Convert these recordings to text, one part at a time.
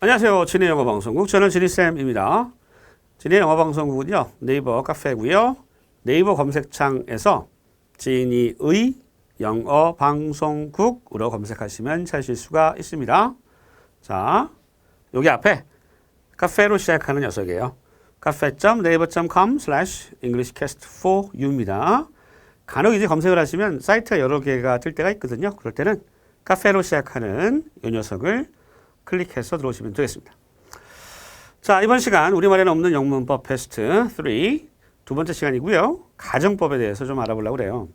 안녕하세요. 진해 영어 방송국. 저는 진희쌤입니다. 진해 영어 방송국은요, 네이버 카페고요. 네이버 검색창에서 진희의 영어 방송국으로 검색하시면 찾으실 수가 있습니다. 자, 여기 앞에 카페로 시작하는 녀석이에요. cafe.naver.com/englishcast4u입니다. 간혹 이제 검색을 하시면 사이트가 여러 개가 뜰 때가 있거든요. 그럴 때는 카페로 시작하는 이 녀석을 클릭해서 들어오시면 되겠습니다. 자, 이번 시간 우리말에는 없는 영문법 테스트 3 두 번째 시간이고요. 가정법에 대해서 좀 알아보려고 그래요.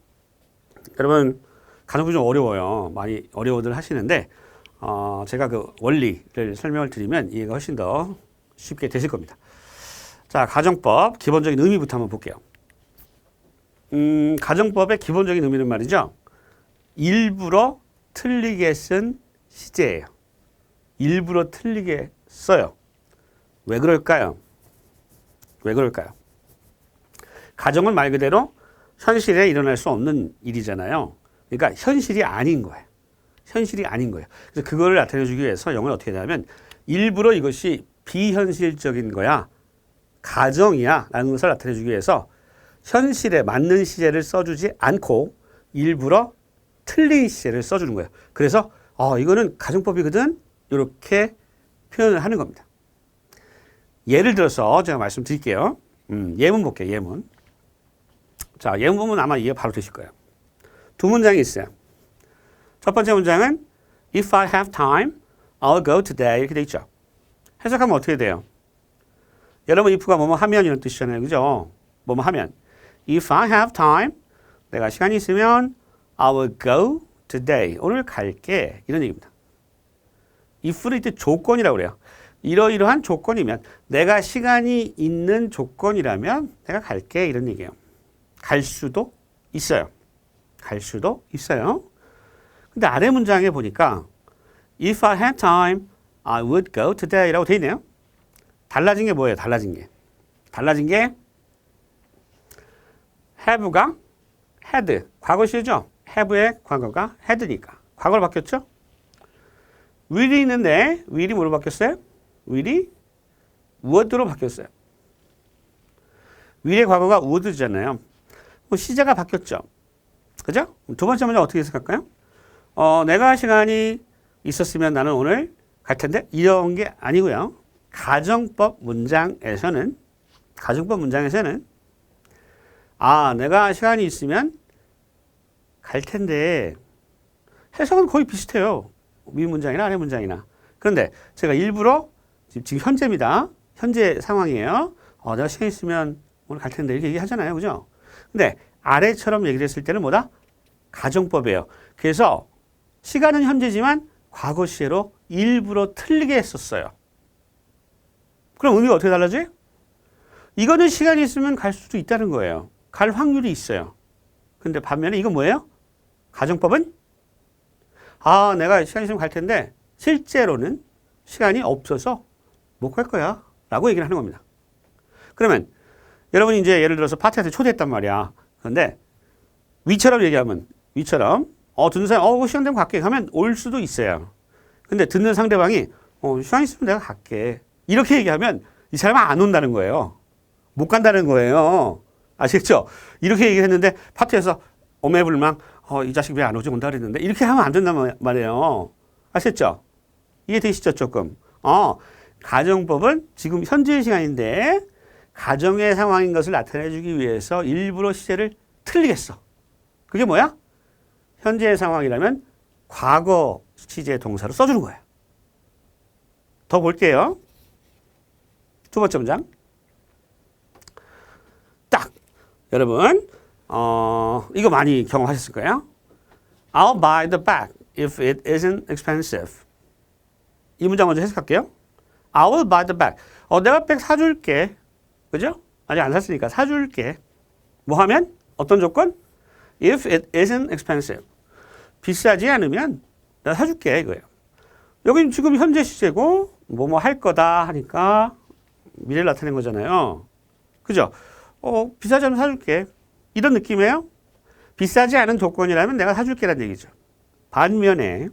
여러분, 가정법이 좀 어려워요. 많이 어려워들 하시는데 제가 그 원리를 설명을 드리면 이해가 훨씬 더 쉽게 되실 겁니다. 자, 가정법 기본적인 의미부터 한번 볼게요. 가정법의 기본적인 의미는 말이죠. 일부러 틀리게 쓴 시제예요. 일부러 틀리게 써요. 왜 그럴까요? 왜 그럴까요? 가정은 말 그대로 현실에 일어날 수 없는 일이잖아요. 그러니까 현실이 아닌 거예요. 현실이 아닌 거예요. 그래서 그거를 나타내 주기 위해서 영어를 어떻게 하냐면 일부러 이것이 비현실적인 거야. 가정이야. 라는 것을 나타내 주기 위해서 현실에 맞는 시제를 써주지 않고 일부러 틀린 시제를 써주는 거예요. 그래서 이거는 가정법이거든. 이렇게 표현을 하는 겁니다. 예를 들어서 제가 말씀드릴게요. 예문 볼게요. 예문. 자, 예문 보면 아마 이해 바로 되실 거예요. 두 문장이 있어요. 첫 번째 문장은 If I have time, I'll go today. 이렇게 돼 있죠. 해석하면 어떻게 돼요? 여러분, if가 뭐뭐 하면 이런 뜻이잖아요. 그죠? 뭐뭐 하면. If I have time, 내가 시간이 있으면 I will go today. 오늘 갈게. 이런 얘기입니다. if를 이때 조건이라고 그래요. 이러이러한 조건이면 내가 시간이 있는 조건이라면 내가 갈게 이런 얘기예요. 갈 수도 있어요. 갈 수도 있어요. 근데 아래 문장에 보니까 If I had time, I would go today 라고 돼 있네요. 달라진 게 뭐예요? 달라진 게 have가 had, 과거시죠? have의 과거가 had니까. 과거로 바뀌었죠? will이 있는데 will이 뭐로 바뀌었어요? will이 would로 바뀌었어요. will의 과거가 would잖아요. 시제가 바뀌었죠. 그죠? 두 번째 문제 어떻게 해석할까요? 내가 시간이 있었으면 나는 오늘 갈 텐데 이런 게 아니고요. 가정법 문장에서는 내가 시간이 있으면 갈 텐데 해석은 거의 비슷해요. 위 문장이나 아래 문장이나. 그런데 제가 일부러 지금 현재입니다. 현재 상황이에요. 내가 시간 있으면 오늘 갈 텐데 이렇게 얘기하잖아요. 그죠? 근데 아래처럼 얘기를 했을 때는 뭐다? 가정법이에요. 그래서 시간은 현재지만 과거 시제로 일부러 틀리게 했었어요. 그럼 의미가 어떻게 달라져요? 이거는 시간이 있으면 갈 수도 있다는 거예요. 갈 확률이 있어요. 근데 반면에 이건 뭐예요? 가정법은 내가 시간 있으면 갈 텐데 실제로는 시간이 없어서 못 갈 거야 라고 얘기를 하는 겁니다. 그러면 여러분이 이제 예를 들어서 파티한테 초대했단 말이야. 그런데 위처럼 얘기하면 듣는 사람이 시간 되면 갈게 하면 올 수도 있어요. 근데 듣는 상대방이 시간 있으면 내가 갈게 이렇게 얘기하면 이 사람은 안 온다는 거예요. 못 간다는 거예요. 아시겠죠? 이렇게 얘기했는데 파티에서 오매불망 이 자식 왜 안 오지? 온다 그랬는데 이렇게 하면 안 된단 말이에요. 아시겠죠? 이해되시죠? 조금. 가정법은 지금 현재의 시간인데 가정의 상황인 것을 나타내주기 위해서 일부러 시제를 틀리게 써. 그게 뭐야? 현재의 상황이라면 과거 시제 동사로 써주는 거예요. 더 볼게요. 두 번째 문장. 딱 여러분 이거 많이 경험하셨을 거예요. I'll buy the bag if it isn't expensive. 이 문장 먼저 해석할게요. I will buy the bag. 내가 백 사줄게. 그죠? 아직 안 샀으니까 사줄게. 뭐 하면? 어떤 조건? If it isn't expensive. 비싸지 않으면 내가 사줄게 이거예요. 여긴 지금 현재 시제고 뭐뭐 할 거다 하니까 미래를 나타낸 거잖아요. 그죠? 비싸지 않으면 사줄게. 이런 느낌이에요. 비싸지 않은 조건이라면 내가 사줄게라는 얘기죠. 반면에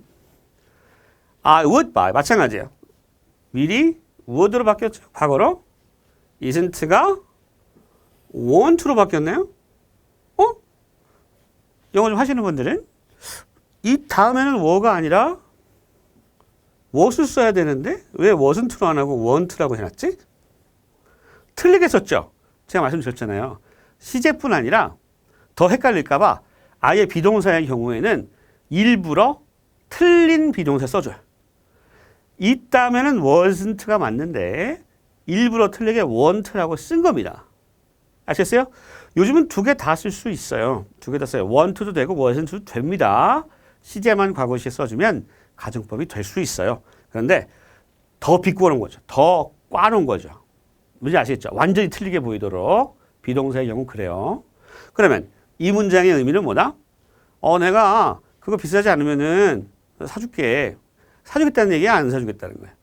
I would buy 마찬가지예요. 미리 would로 바뀌었죠. 과거로. isn't가 won't로 바뀌었네요. 영어 좀 하시는 분들은 이 다음에는 were가 아니라 was를 써야 되는데 왜 wasn't로 안 하고 won't라고 해놨지? 틀리게 썼죠. 제가 말씀드렸잖아요. 시제뿐 아니라 더 헷갈릴까 봐 아예 비동사의 경우에는 일부러 틀린 비동사 써줘요. 이따면은 wasn't가 맞는데 일부러 틀리게 won't라고 쓴 겁니다. 아셨어요? 요즘은 두 개 다 쓸 수 있어요. 두 개 다 써요. want도 되고 wasn't도 됩니다. 시제만 과거시에 써주면 가정법이 될 수 있어요. 그런데 더 비꼬는 거죠. 더 꽈놓은 거죠. 뭔지 아시겠죠? 완전히 틀리게 보이도록 비동사의 경우 그래요. 그러면 이 문장의 의미는 뭐다? 내가 그거 비싸지 않으면은 사줄게. 사주겠다는 얘기야? 안 사주겠다는 거야?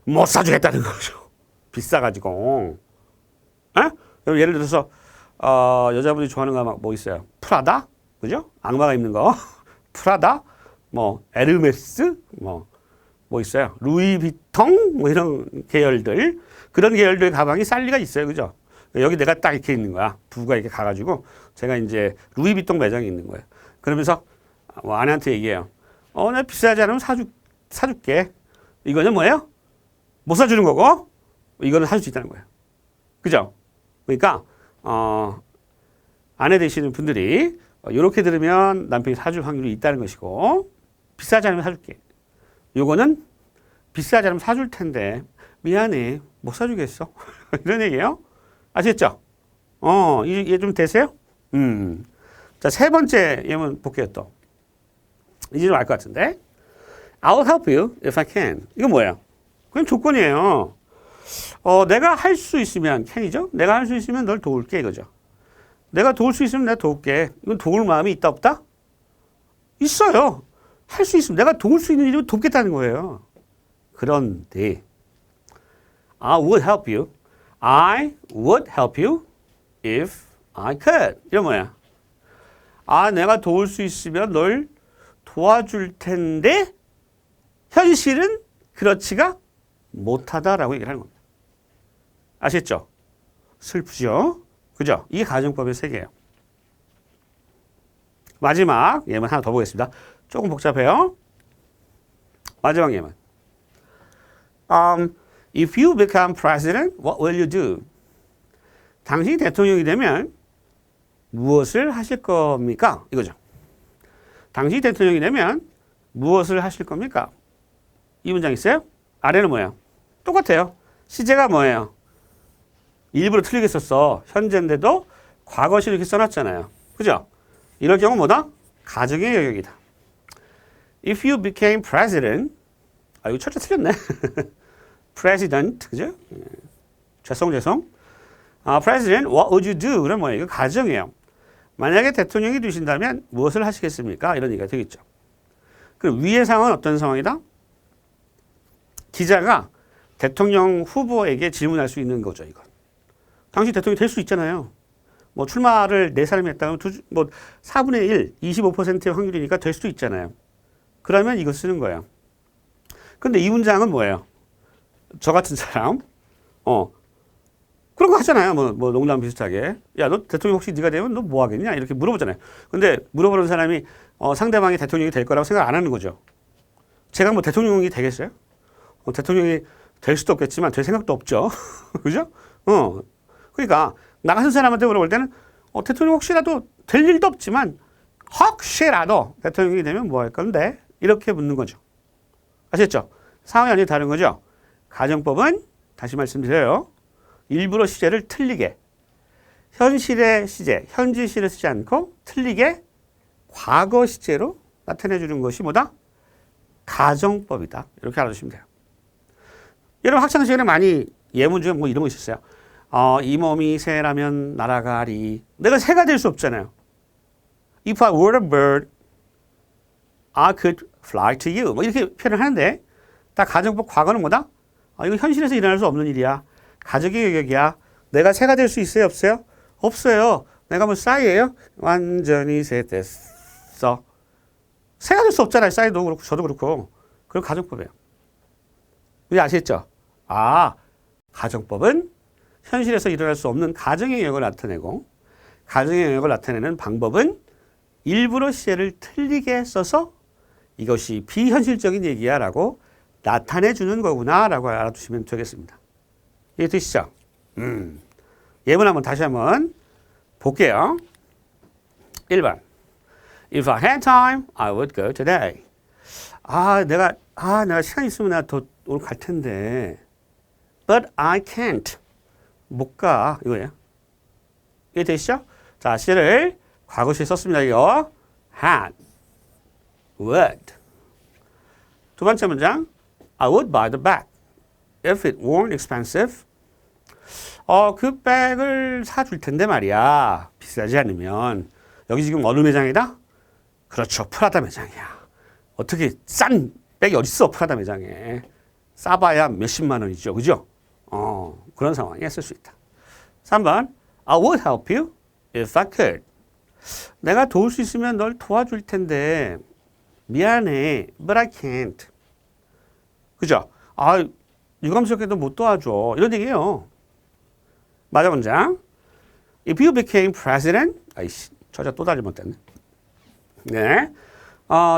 못 사주겠다는 거죠. 비싸가지고. 에? 예를 들어서 여자분이 좋아하는 거 뭐 있어요? 프라다? 그죠? 악마가 입는 거. 프라다? 뭐 에르메스? 뭐 있어요? 루이비통? 뭐 이런 계열들. 그런 계열들 가방이 쌀 리가 있어요. 그죠? 여기 내가 딱 이렇게 있는 거야. 부가 이렇게 가가지고 제가 이제 루이비통 매장에 있는 거예요. 그러면서 뭐 아내한테 얘기해요. 내가 비싸지 않으면 사줄게. 이거는 뭐예요? 못 사주는 거고, 이거는 사줄 수 있다는 거예요. 그죠? 그러니까, 아내 되시는 분들이, 이렇게 들으면 남편이 사줄 확률이 있다는 것이고, 비싸지 않으면 사줄게. 요거는 비싸지 않으면 사줄 텐데, 미안해. 못 사주겠어. 이런 얘기예요. 아시겠죠? 이해 좀 되세요? 자, 세 번째 예문 볼게요, 또. 이제 좀 알 것 같은데. I'll help you if I can. 이거 뭐예요? 그냥 조건이에요. 내가 할 수 있으면, can이죠? 내가 할 수 있으면 널 도울게, 이거죠. 내가 도울 수 있으면 내가 도울게. 이건 도울 마음이 있다, 없다? 있어요. 할 수 있으면 내가 도울 수 있는 일을 돕겠다는 거예요. 그런데, I would help you. I would help you if I could. 이런 뭐야? 내가 도울 수 있으면 널 도와줄 텐데 현실은 그렇지가 못하다라고 얘기를 하는 겁니다. 아시겠죠? 슬프죠? 그죠? 이게 가정법의 세계예요. 마지막 예문 하나 더 보겠습니다. 조금 복잡해요. 마지막 예문. If you become president, what will you do? 당신이 대통령이 되면 무엇을 하실 겁니까? 이거죠. 당신이 대통령이 되면 무엇을 하실 겁니까? 이 문장 있어요? 아래는 뭐예요? 똑같아요. 시제가 뭐예요? 일부러 틀리게 썼어. 현재인데도 과거시를 이렇게 써놨잖아요. 그죠? 이럴 경우 뭐다? 가정의 영역이다. If you became president, 이거 철자 틀렸네. president, 그죠? 죄송. president, what would you do? 그럼 뭐예요? 이거 가정이에요. 만약에 대통령이 되신다면 무엇을 하시겠습니까? 이런 얘기가 되겠죠. 그럼 위의 상황은 어떤 상황이다? 기자가 대통령 후보에게 질문할 수 있는 거죠, 이건. 당신 대통령이 될 수 있잖아요. 뭐 출마를 네 사람이 했다면 4분의 1, 25%의 확률이니까 될 수도 있잖아요. 그러면 이거 쓰는 거예요. 근데 이 문장은 뭐예요? 저 같은 사람, 그런 거 하잖아요. 뭐 농담 비슷하게. 야, 너 대통령 혹시 네가 되면 너 뭐 하겠냐? 이렇게 물어보잖아요. 근데 물어보는 사람이 상대방이 대통령이 될 거라고 생각 안 하는 거죠. 제가 뭐 대통령이 되겠어요? 대통령이 될 수도 없겠지만 될 생각도 없죠. 그죠? 그러니까 나 같은 사람한테 물어볼 때는 대통령 혹시라도 될 일도 없지만 혹시라도 대통령이 되면 뭐 할 건데? 이렇게 묻는 거죠. 아시겠죠? 상황이 완전히 다른 거죠. 가정법은 다시 말씀드려요. 일부러 시제를 틀리게 현실의 시제, 현지시를 쓰지 않고 틀리게 과거 시제로 나타내 주는 것이 뭐다? 가정법이다. 이렇게 알아두시면 돼요. 여러분 학창 시절에 많이 예문 중에 뭐 이런 거 있었어요. 이 몸이 새라면 날아가리. 내가 새가 될 수 없잖아요. If I were a bird, I could fly to you. 뭐 이렇게 표현을 하는데 다 가정법 과거는 뭐다? 이거 현실에서 일어날 수 없는 일이야. 가정의 영역이야. 내가 새가 될 수 있어요? 없어요? 없어요. 내가 뭐 싸이예요? 완전히 새 됐어. 새가 될 수 없잖아요. 싸이도 그렇고 저도 그렇고. 그럼 가정법이에요. 이제 아시겠죠? 아, 가정법은 현실에서 일어날 수 없는 가정의 영역을 나타내고 가정의 영역을 나타내는 방법은 일부러 시제를 틀리게 써서 이것이 비현실적인 얘기야 라고 나타내 주는 거구나 라고 알아두시면 되겠습니다. 이해 되시죠? 예문 한번 다시 한번 볼게요. 1번. If I had time, I would go today. 내가 시간 있으면 나 더 오늘 갈 텐데. But I can't. 못 가. 이거예요. 이해 되시죠? 자, 시를 과거시에 썼습니다. 이거. had, would. 두 번째 문장. I would buy the bag if it weren't expensive. 그 백을 사줄 텐데 말이야. 비싸지 않으면. 여기 지금 어느 매장이다? 그렇죠. 프라다 매장이야. 어떻게 싼 백이 어딨어, 프라다 매장에. 싸봐야 몇십만 원이죠. 그죠? 그런 상황에 쓸 수 있다. 3번. I would help you if I could. 내가 도울 수 있으면 널 도와줄 텐데 미안해. But I can't. 그죠? 유감스럽게도 못 도와줘. 이런 얘기예요. 맞아, 문장. If you became president. 아이씨, 저자 또 잘못됐네. 네.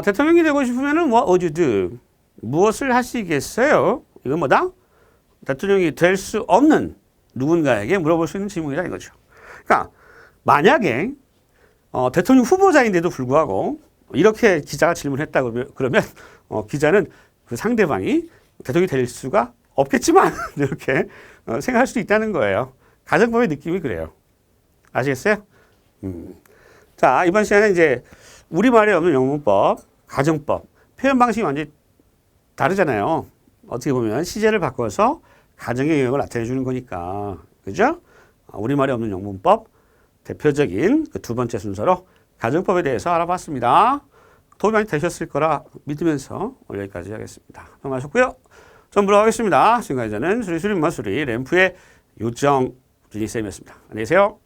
대통령이 되고 싶으면은 what would you do? 무엇을 하시겠어요? 이건 뭐다? 대통령이 될 수 없는 누군가에게 물어볼 수 있는 질문이다 이거죠. 그러니까 만약에 대통령 후보자인데도 불구하고 이렇게 기자가 질문했다 그러면 기자는 그 상대방이 대통령이 될 수가 없겠지만 이렇게 생각할 수도 있다는 거예요. 가정법의 느낌이 그래요. 아시겠어요? 자, 이번 시간에 이제 우리말에 없는 영문법, 가정법, 표현 방식이 완전히 다르잖아요. 어떻게 보면 시제를 바꿔서 가정의 영역을 나타내 주는 거니까. 그죠? 우리말에 없는 영문법, 대표적인 그 두 번째 순서로 가정법에 대해서 알아봤습니다. 도움이 많이 되셨을 거라 믿으면서 오늘 여기까지 하겠습니다. 수고하셨고요. 전 물러가겠습니다. 지금까지 저는 수리수리 마수리 램프의 요정 준이쌤이었습니다. 안녕히 계세요.